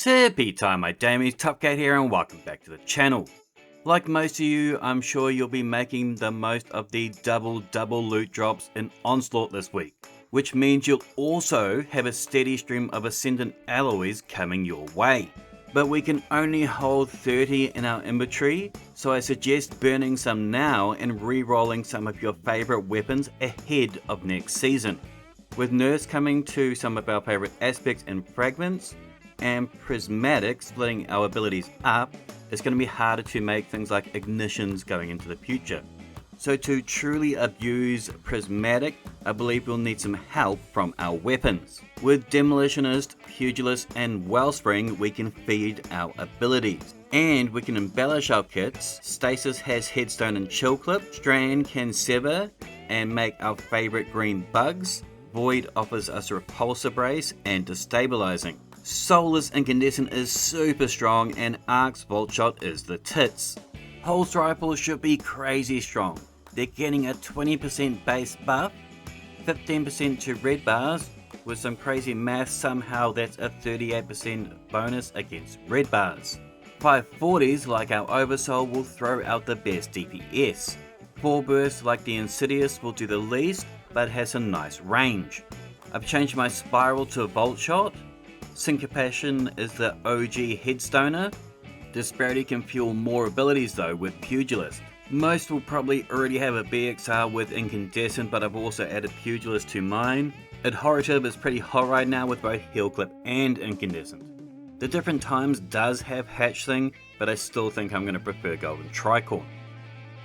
Tippy time, my damies, Topgate here and welcome back to the channel. Like most of you, I'm sure you'll be making the most of the double loot drops in Onslaught this week, which means you'll also have a steady stream of Ascendant alloys coming your way. But we can only hold 30 in our inventory, so I suggest burning some now and re-rolling some of your favourite weapons ahead of next season. With nerfs coming to some of our favourite aspects and fragments, and Prismatic splitting our abilities up, it's going to be harder to make things like ignitions going into the future. So to truly abuse Prismatic, I believe we'll need some help from our weapons. With Demolitionist, Pugilist and Wellspring, we can feed our abilities. And we can embellish our kits. Stasis has Headstone and Chill Clip. Strand can sever and make our favourite green bugs. Void offers us Repulsor Brace and Destabilizing. Soulless Incandescent is super strong and Arc's Volt Shot is the tits. Pulse Rifles should be crazy strong. They're getting a 20% base buff, 15% to red bars, with some crazy math somehow that's a 38% bonus against red bars. 540s like our Oversoul will throw out the best DPS. 4 bursts like the Insidious will do the least, but has a nice range. I've changed my Spiral to a Volt Shot. Syncopation is the OG Headstoner. Disparity can fuel more abilities though with Pugilist. Most will probably already have a BXR with Incandescent, but I've also added Pugilist to mine. Adhorative is pretty hot right now with both Heal Clip and Incandescent. The different times does have Hatchling, but I still think I'm going to prefer Golden Tricorn.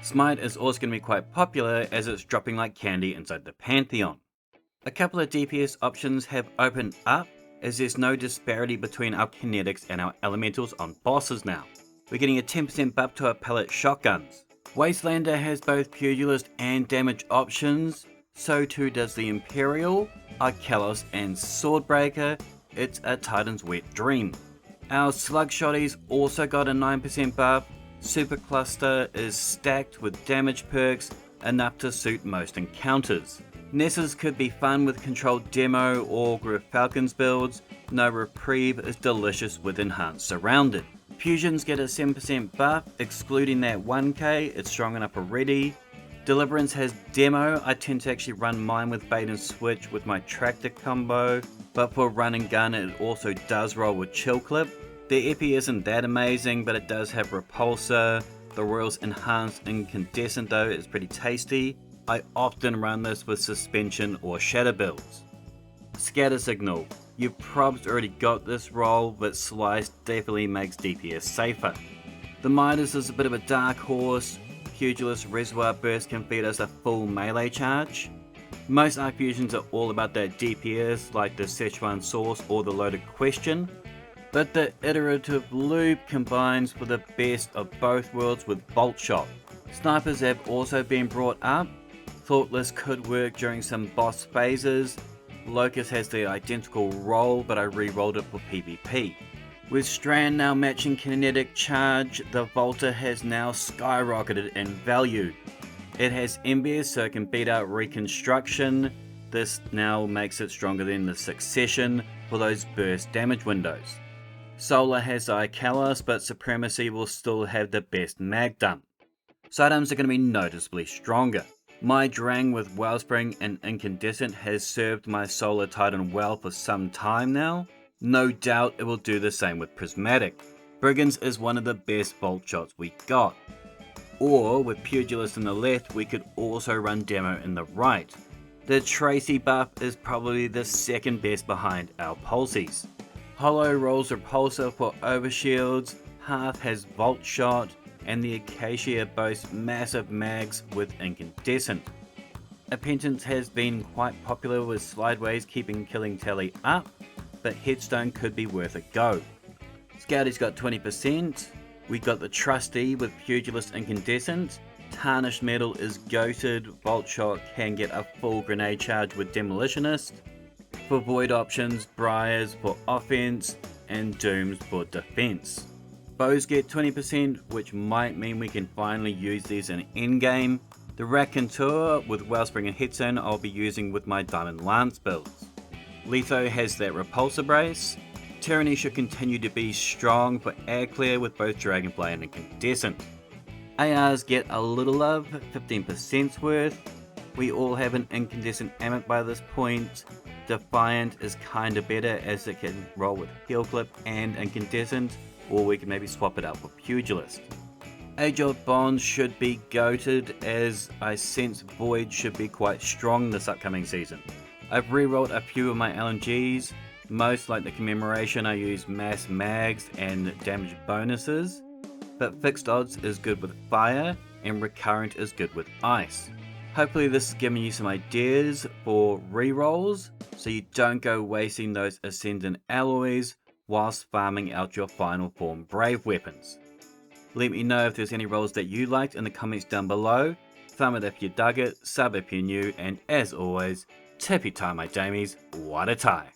Smite is also going to be quite popular as it's dropping like candy inside the Pantheon. A couple of DPS options have opened up, as there's no disparity between our kinetics and our elementals on bosses now. We're getting a 10% buff to our pellet shotguns. Wastelander has both Pugilist and damage options, so too does the Imperial, Arkelos and Swordbreaker. It's a Titan's wet dream. Our Slug Shotties also got a 9% buff. Super Cluster is stacked with damage perks, enough to suit most encounters. Nesses could be fun with controlled demo or Griff Falcons builds. No Reprieve is delicious with enhanced surrounded. Fusions get a 7% buff, excluding that 1k, it's strong enough already. Deliverance has demo, I tend to actually run mine with bait and switch with my tractor combo, but for run and gun it also does roll with Chill Clip. The Epi isn't that amazing, but it does have Repulsor. The Royal's enhanced Incandescent though is pretty tasty. I often run this with Suspension or Shatter builds. Scatter Signal. You've probably already got this roll, but Slice definitely makes DPS safer. The Midas is a bit of a dark horse. Pugilist Reservoir Burst can feed us a full melee charge. Most Arc Fusions are all about that DPS, like the Szechuan Sauce or the Loaded Question. But the Iterative Loop combines for the best of both worlds with Bolt Shot. Snipers have also been brought up. Thoughtless could work during some boss phases. Locust has the identical roll, but I re-rolled it for PvP. With Strand now matching kinetic charge, the Volta has now skyrocketed in value. It has Envious, so it can beat out Reconstruction. This now makes it stronger than the Succession for those burst damage windows. Solar has Arkelos, but Supremacy will still have the best mag dump. Sidearms are going to be noticeably stronger. My Drang with Wellspring and Incandescent has served my Solar Titan well for some time now. No doubt it will do the same with Prismatic. Brigands is one of the best Volt Shots we got. Or with Pugilist in the left, we could also run Demo in the right. The Tracy buff is probably the second best behind our Pulsies. Hollow rolls Repulsor for Overshields, Hearth has Volt Shot, and the Acacia boasts massive mags with Incandescent. Appentance has been quite popular with Slideways keeping killing tally up, but Headstone could be worth a go. Scouty's got 20%, we got the Trusty with Pugilist Incandescent, Tarnished Metal is goated, Volt Shot can get a full grenade charge with Demolitionist. For void options, Briars for offense, and Dooms for defense. Bows get 20%, which might mean we can finally use these in endgame. The Raconteur with Wellspring and Headstone I'll be using with my Diamond Lance builds. Letho has that Repulsor Brace. Tyranny should continue to be strong for air clear with both Dragonblade and Incandescent. ARs get a little love, 15% worth. We all have an Incandescent Amit by this point. Defiant is kinda better as it can roll with Heal Clip and Incandescent, or we can maybe swap it out for Pugilist. Age of Bonds should be goated, as I sense Void should be quite strong this upcoming season. I've rerolled a few of my LNGs, most like the Commemoration I use mass mags and damage bonuses, but Fixed Odds is good with Fire and Recurrent is good with Ice. Hopefully this is giving you some ideas for rerolls, so you don't go wasting those Ascendant alloys whilst farming out your final form Brave weapons. Let me know if there's any rolls that you liked in the comments down below. Thumb it if you dug it, sub if you're new, and as always, tippy tie my damies, what a tie.